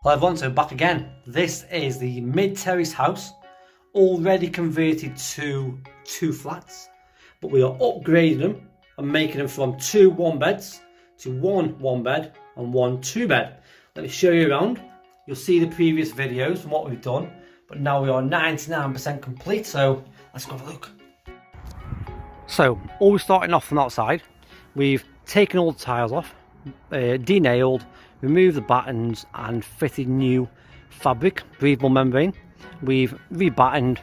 Hello everyone, so back again. This is the mid-terrace house, already converted to 2 flats, but we are upgrading them and making them from 2 1-beds to 1 1-bed and 1 2-bed. Let me show you around. You'll see the previous videos and what we've done, but now we are 99% complete, so let's go have a look. So, always starting off from outside, we've taken all the tiles off, de-nailed, removed the battens and fitted new fabric, breathable membrane. We've rebattened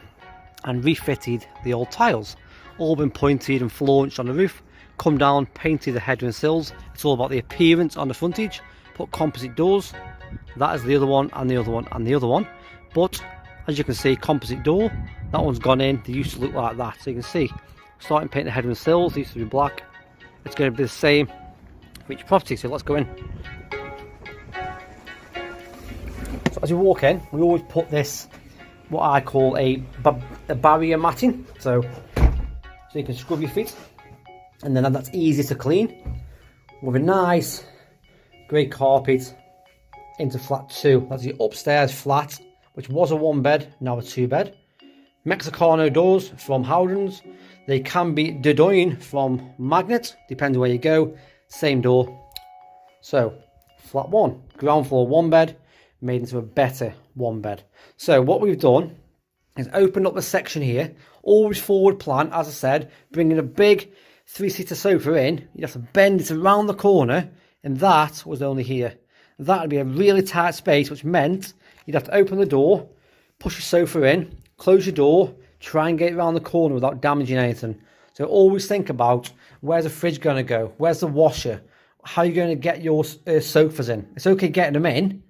and refitted the old tiles. All been pointed and flaunched on the roof, come down, painted the header and sills. It's all about the appearance on the frontage. Put composite doors. That is the other one and the other one and the other one. But as you can see, composite door, that one's gone in. They used to look like that. So you can see, starting painting the header and sills, they used to be black. It's going to be the same for each property, so let's go in. So as you walk in, we always put this, what I call a barrier matting, so you can scrub your feet, and then that's easy to clean with a nice grey carpet into flat 2. That's the upstairs flat, which was a 1-bed, now a 2-bed. Mexicano doors from Howden's. They can be Dedoin from Magnet, depends where you go. Same door. So flat 1, ground floor 1-bed, made into a better 1-bed. So what we've done is opened up the section here, always forward plan, as I said, bringing a big 3-seater sofa in. You'd have to bend it around the corner, and that was only here. That would be a really tight space, which meant you'd have to open the door, push your sofa in, close your door, try and get it around the corner without damaging anything. So always think about, where's the fridge going to go? Where's the washer? How are you going to get your sofas in? It's okay getting them in,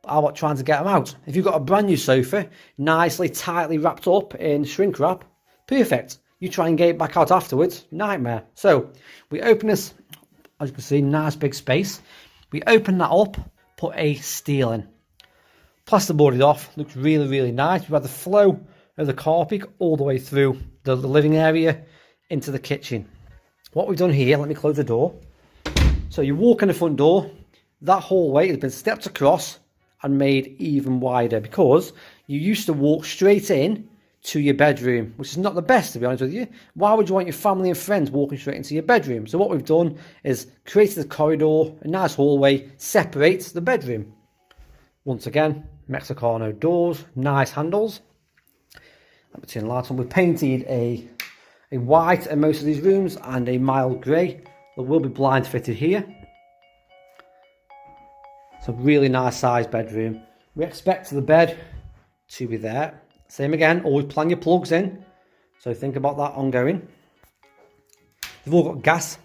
but how about trying to get them out? If you've got a brand new sofa, nicely, tightly wrapped up in shrink wrap, perfect. You try and get it back out afterwards, nightmare. So we open this, as you can see, nice big space. We open that up, put a steel in. Plasterboarded off, looks really, really nice. We've had the flow of the carpet all the way through the living area into the kitchen. What we've done here, let me close the door. So you walk in the front door, that hallway has been stepped across and made even wider, because you used to walk straight in to your bedroom, which is not the best, to be honest with you. Why would you want your family and friends walking straight into your bedroom? So what we've done is created a corridor, a nice hallway, separates the bedroom. Once again, Mexicano doors, nice handles. Let me turn the light on. We've painted a white in most of these rooms and a mild grey. There will be blinds fitted here. It's a really nice sized bedroom. We expect the bed to be there. Same again, always plan your plugs in. So think about that ongoing. They've all got gas,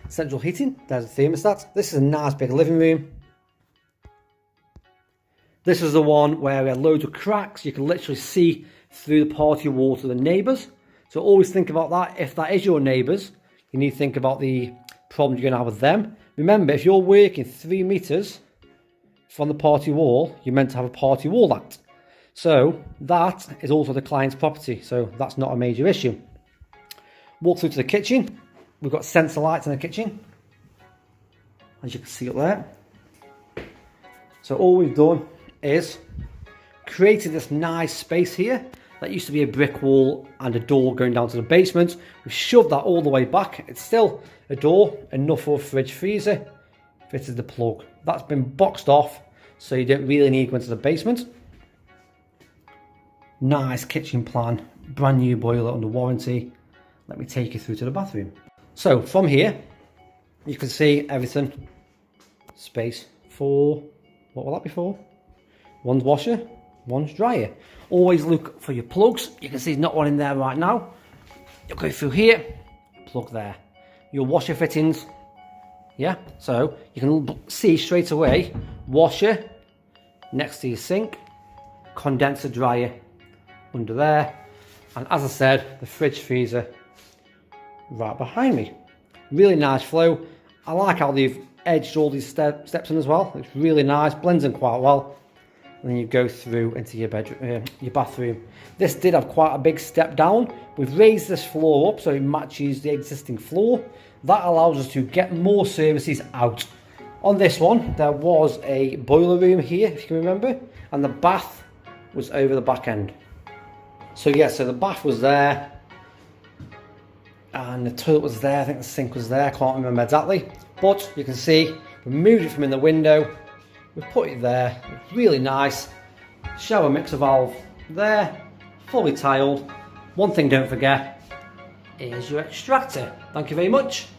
central heating. There's a thermostat. This is a nice big living room. This is the one where we had loads of cracks. You can literally see through the party wall to the neighbours. So always think about that. If that is your neighbours, you need to think about the problems you're going to have with them. Remember, if you're working 3 metres from the party wall, you're meant to have a party wall act. So that is also the client's property. So that's not a major issue. Walk through to the kitchen. We've got sensor lights in the kitchen, as you can see up there. So all we've done is created this nice space here. That used to be a brick wall and a door going down to the basement. We've shoved that all the way back. It's still a door, enough for a fridge freezer. Fitted the plug. That's been boxed off, so you don't really need to go into the basement. Nice kitchen plan, brand new boiler under warranty. Let me take you through to the bathroom. So from here, you can see everything. Space for, what will that be for? One's washer, one's dryer. Always look for your plugs. You can see there's not one in there right now. You'll go through here, plug there. Your washer fittings, yeah? So you can see straight away, washer next to your sink, condenser dryer under there. And as I said, the fridge freezer right behind me. Really nice flow. I like how they've edged all these steps in as well. It's really nice, blends in quite well. And then you go through into your bedroom, your bathroom. This did have quite a big step down. We've raised this floor up so it matches the existing floor. That allows us to get more services out On this one, there was a boiler room here, if you can remember, and the bath was over the back end. So yeah, so the bath was there, and the toilet was there, I think the sink was there, I can't remember exactly. But you can see, we moved it from in the window, we put it there, really nice. Shower mixer valve there, fully tiled. One thing don't forget is your extractor. Thank you very much.